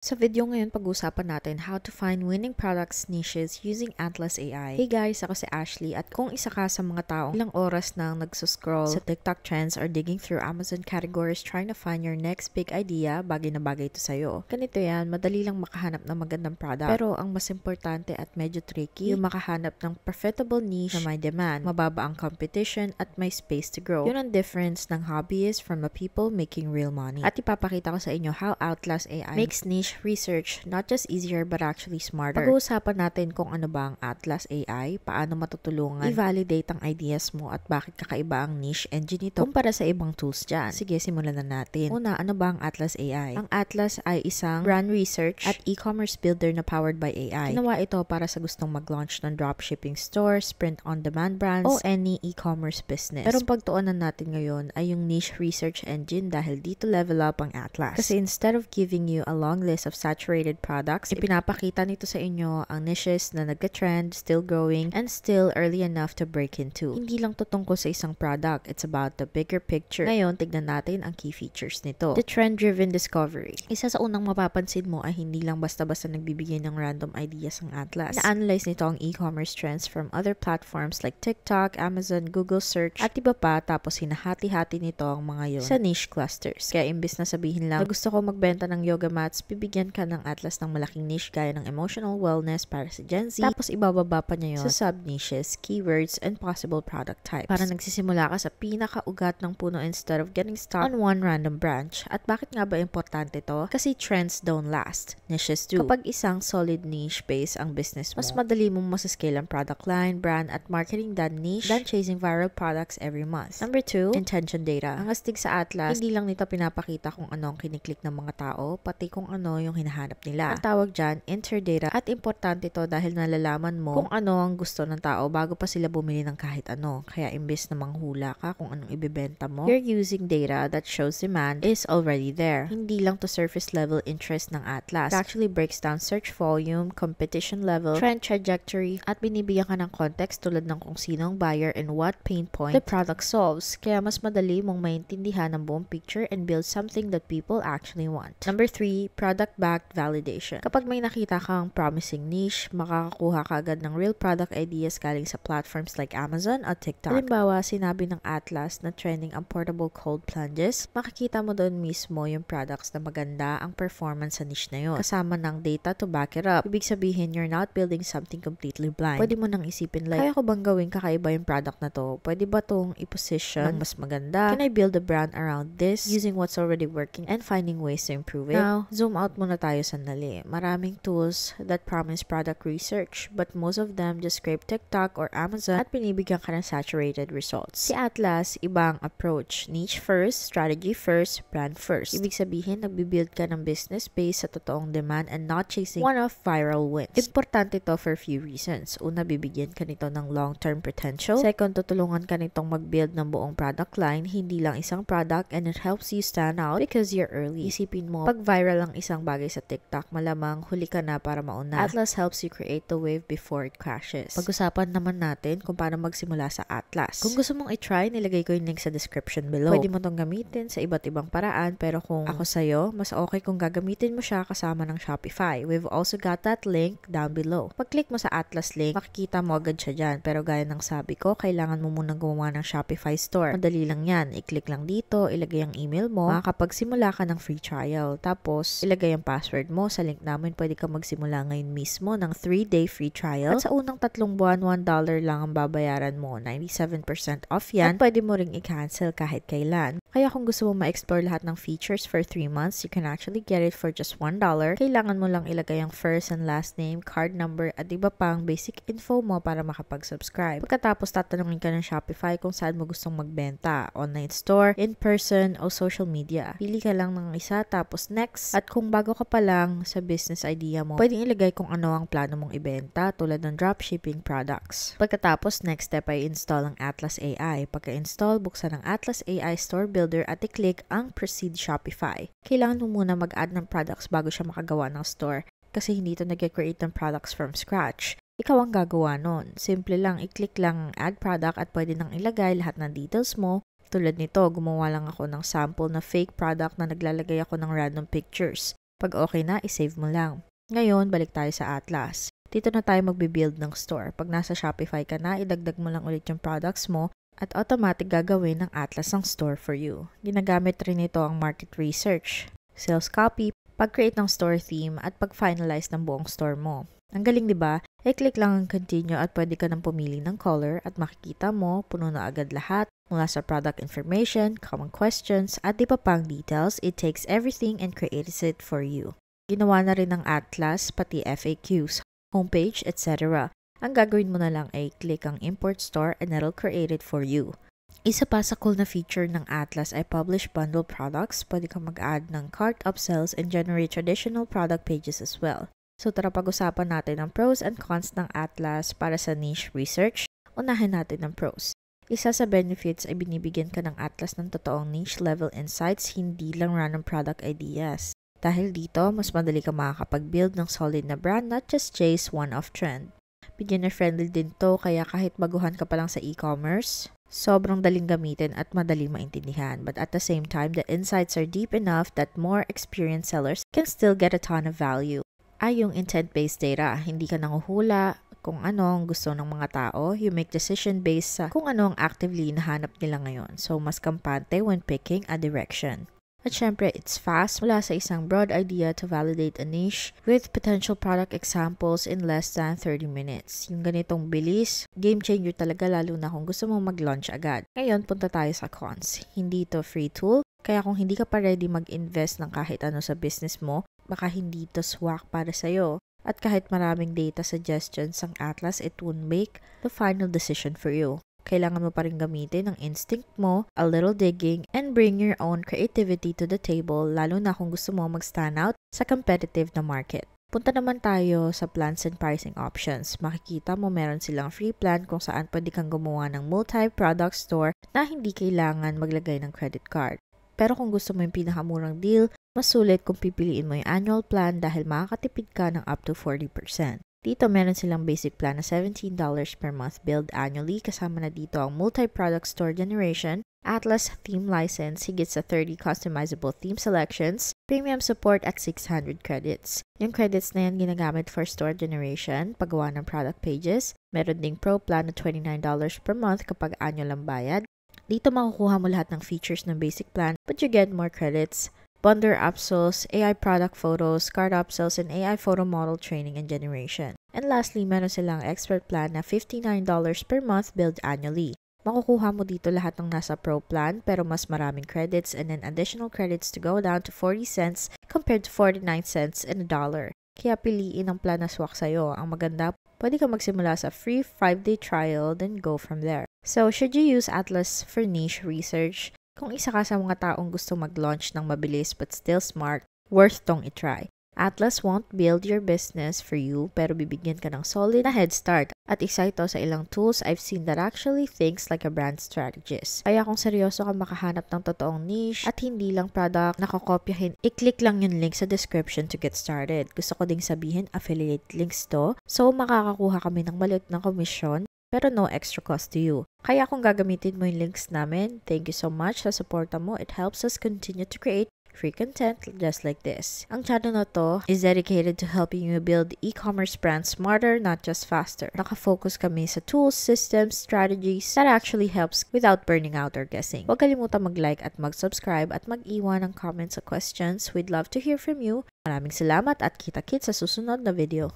Sa video ngayon, pag-uusapan natin how to find winning products niches using Atlas AI. Hey guys, ako si Ashley at kung isa ka sa mga taong ilang oras nang nagsuscroll sa TikTok trends or digging through Amazon categories trying to find your next big idea, bagay na bagay ito sa'yo. Ganito yan, madali lang makahanap ng magandang product. Pero ang mas importante at medyo tricky, yung makahanap ng profitable niche na may demand, mababa ang competition at may space to grow. Yun ang difference ng hobbyist from the people making real money. At ipapakita ko sa inyo how Atlas AI makes niche research not just easier but actually smarter. Pag-uusapan natin kung ano ba ang Atlas AI, paano matutulungan i-validate ang ideas mo at bakit kakaiba ang niche engine nito kumpara sa ibang tools dyan. Sige, simulan na natin. Una, ano ba ang Atlas AI? Ang Atlas ay isang brand research at e-commerce builder na powered by AI. Ginawa ito para sa gustong mag-launch ng dropshipping stores, print-on-demand brands, o any e-commerce business. Pero ang pagtuunan natin ngayon ay yung niche research engine dahil dito level up ang Atlas. Kasi instead of giving you a long list of saturated products, ipinapakita nito sa inyo ang niches na nagka-trend, still growing, and still early enough to break into. Hindi lang to tungkol sa isang product, it's about the bigger picture. Ngayon, tignan natin ang key features nito. The trend-driven discovery. Isa sa unang mapapansin mo ay hindi lang basta-basta nagbibigay ng random ideas ang Atlas. Na-analyze nito ang e-commerce trends from other platforms like TikTok, Amazon, Google Search, at iba pa, tapos hinahati-hati nito ang mga yon sa niche clusters. Kaya imbis na sabihin lang na gusto ko magbenta ng yoga mats, bibigyan ka ng Atlas ng malaking niche gaya ng emotional wellness para sa Gen Z, tapos ibababa pa niya yun sa sub-niches, keywords, and possible product types. Para nagsisimula ka sa pinakaugat ng puno instead of getting stuck on one random branch. At bakit nga ba importante to? Kasi trends don't last. Niches do. Kapag isang solid niche base ang business mo, mas madali mong masascale ang product line, brand, at marketing than chasing viral products every month. Number 2, intention data. Ang astig sa Atlas, hindi lang nito pinapakita kung ano ang kiniklik ng mga tao, pati kung ano yung hinahanap nila. Ang tawag dyan, interdata. At importante to dahil nalalaman mo kung ano ang gusto ng tao bago pa sila bumili ng kahit ano. Kaya imbes na manghula ka kung anong ibebenta mo, you're using data that shows demand is already there. Hindi lang to surface level interest ng Atlas. It actually breaks down search volume, competition level, trend trajectory, at binibigyan ka ng context tulad ng kung sino ang buyer and what pain point the product solves. Kaya mas madali mong maintindihan ang buong picture and build something that people actually want. Number 3, product-backed validation. Kapag may nakita kang promising niche, makakakuha ka agad ng real product ideas galing sa platforms like Amazon at TikTok. Halimbawa, sinabi ng Atlas na trending ang portable cold plunges, makikita mo doon mismo yung products na maganda ang performance sa niche na yun. Kasama ng data to back it up. Ibig sabihin, you're not building something completely blind. Pwede mo nang isipin like, kaya ko bang gawin kakaiba yung product na to? Pwede ba tong i-position ng mas maganda? Can I build a brand around this using what's already working and finding ways to improve it? Now, zoom out muna tayo sandali. Maraming tools that promise product research, but most of them just scrape TikTok or Amazon at binibigyan ka ng saturated results. Si Atlas, ibang approach. Niche first, strategy first, brand first. Ibig sabihin, nagbibuild ka ng business based sa totoong demand and not chasing one-off viral wins. Importante to for few reasons. Una, bibigyan ka nito ng long-term potential. Second, tutulungan ka nitong mag-build ng buong product line, hindi lang isang product, and it helps you stand out because you're early. Isipin mo, pag viral ang isang bagay sa TikTok, malamang huli ka na para mauna. Atlas helps you create the wave before it crashes. Pag-usapan naman natin kung paano magsimula sa Atlas. Kung gusto mong i-try, nilagay ko yung link sa description below. Pwede mo tong gamitin sa iba't ibang paraan, pero kung ako sa'yo, mas okay kung gagamitin mo siya kasama ng Shopify. We've also got that link down below. Pag-click mo sa Atlas link, makikita mo agad siya dyan. Pero gaya ng sabi ko, kailangan mo munang gumawa ng Shopify store. Madali lang yan. I-click lang dito, ilagay ang email mo, makakapagsimula ka ng free trial. Tapos, ilagay ang password mo. Sa link namin, pwede ka magsimula ngayon mismo ng 3-day free trial. At sa unang 3 buwan, $1 lang ang babayaran mo. 97% off yan. At pwede mo ring i-cancel kahit kailan. Kaya kung gusto mo ma-explore lahat ng features for 3 months, you can actually get it for just $1. Kailangan mo lang ilagay ang first and last name, card number, at iba pang basic info mo para makapag-subscribe. Pagkatapos, tatanungin ka ng Shopify kung saan mo gustong magbenta. Online store, in-person, o social media. Pili ka lang ng isa, tapos next. At kung bago ka pa lang sa business idea mo, pwedeng ilagay kung ano ang plano mong ibenta tulad ng dropshipping products. Pagkatapos, next step ay install ang Atlas AI. Pagka-install, buksan ang Atlas AI Store Builder at i-click ang Proceed Shopify. Kailangan mo muna mag-add ng products bago siya makagawa ng store kasi hindi ito nag-create ng products from scratch. Ikaw ang gagawa nun. Simple lang, i-click lang ang add product at pwede nang ilagay lahat ng details mo. Tulad nito, gumawa lang ako ng sample na fake product na naglalagay ako ng random pictures. Pag okay na, isave mo lang. Ngayon, balik tayo sa Atlas. Dito na tayo magbe-build ng store. Pag nasa Shopify ka na, idagdag mo lang ulit yung products mo at automatic gagawin ng Atlas ang store for you. Ginagamit rin ito ang market research, sales copy, pag-create ng store theme at pag-finalize ng buong store mo. Ang galing, di ba? I-click lang ang continue at pwede ka nang pumili ng color at makikita mo, puno na agad lahat mula sa product information, common questions, at di pa pang details. It takes everything and creates it for you. Ginawa na rin ng Atlas, pati FAQs, homepage, etc. Ang gagawin mo na lang ay click ang import store and it'll create it for you. Isa pa sa cool na feature ng Atlas ay publish bundle products. Pwede kang mag-add ng cart upsells and generate traditional product pages as well. So tara pag-usapan natin ang pros and cons ng Atlas para sa niche research. Unahin natin ang pros. Isa sa benefits ay binibigyan ka ng Atlas ng totoong niche level insights, hindi lang random product ideas. Dahil dito, mas madali ka makakapag-build ng solid na brand, not just chase one-off trend. Beginner-friendly din to, kaya kahit baguhan ka pa lang sa e-commerce, sobrang daling gamitin at madaling maintindihan. But at the same time, the insights are deep enough that more experienced sellers can still get a ton of value. Ay yung intent-based data, hindi ka nanguhula kung ano ang gusto ng mga tao. You make decision based sa kung ano ang actively nahanap nila ngayon. So, mas kampante when picking a direction. At syempre, it's fast mula sa isang broad idea to validate a niche with potential product examples in less than 30 minutes. Yung ganitong bilis, game changer talaga lalo na kung gusto mong mag-launch agad. Ngayon, punta tayo sa cons. Hindi ito free tool, kaya kung hindi ka pa ready mag-invest ng kahit ano sa business mo, baka hindi ito swak para sa'yo. At kahit maraming data suggestions ang Atlas, it won't make the final decision for you. Kailangan mo pa rin gamitin ang instinct mo, a little digging, and bring your own creativity to the table, lalo na kung gusto mo mag-stand out sa competitive na market. Punta naman tayo sa plans and pricing options. Makikita mo meron silang free plan kung saan pwede kang gumawa ng multi-product store na hindi kailangan maglagay ng credit card. Pero kung gusto mo yung pinakamurang deal, mas sulit kung pipiliin mo yung annual plan dahil makakatipid ka ng up to 40%. Dito, meron silang basic plan na $17 per month billed annually. Kasama na dito ang multi-product store generation, Atlas theme license, higit sa 30 customizable theme selections, premium support at 600 credits. Yung credits na yan ginagamit for store generation, paggawa ng product pages. Meron ding pro plan na $29 per month kapag annual ang bayad. Dito makukuha mo lahat ng features ng basic plan, but you get more credits. Bundle upsells, AI product photos, card upsells, and AI photo model training and generation. And lastly, meron silang expert plan na $59 per month billed annually. Makukuha mo dito lahat ng nasa pro plan pero mas maraming credits and then additional credits to go down to 40 cents compared to 49 cents and $1. Kaya piliin ang plan na swak sa'yo. Ang maganda, pwede ka magsimula sa free 5-day trial then go from there. So, should you use Atlas for niche research? Kung isa ka sa mga taong gusto mag-launch ng mabilis but still smart, worth tong itry. Atlas won't build your business for you pero bibigyan ka ng solid na head start. At isa ito sa ilang tools I've seen that actually thinks like a brand strategist. Kaya kung seryoso ka makahanap ng totoong niche at hindi lang product na kakopyahin, i-click lang yung link sa description to get started. Gusto ko ding sabihin affiliate links to, so makakakuha kami ng maliit na komisyon pero no extra cost to you. Kaya kung gagamitin mo yung links namin, thank you so much sa suporta mo. It helps us continue to create free content just like this. Ang channel na to is dedicated to helping you build e-commerce brands smarter, not just faster. Nakafocus kami sa tools, systems, strategies that actually helps without burning out or guessing. Huwag kalimutan mag-like at mag-subscribe at mag-iwan ng comments o questions. We'd love to hear from you. Maraming salamat at kita-kits sa susunod na video.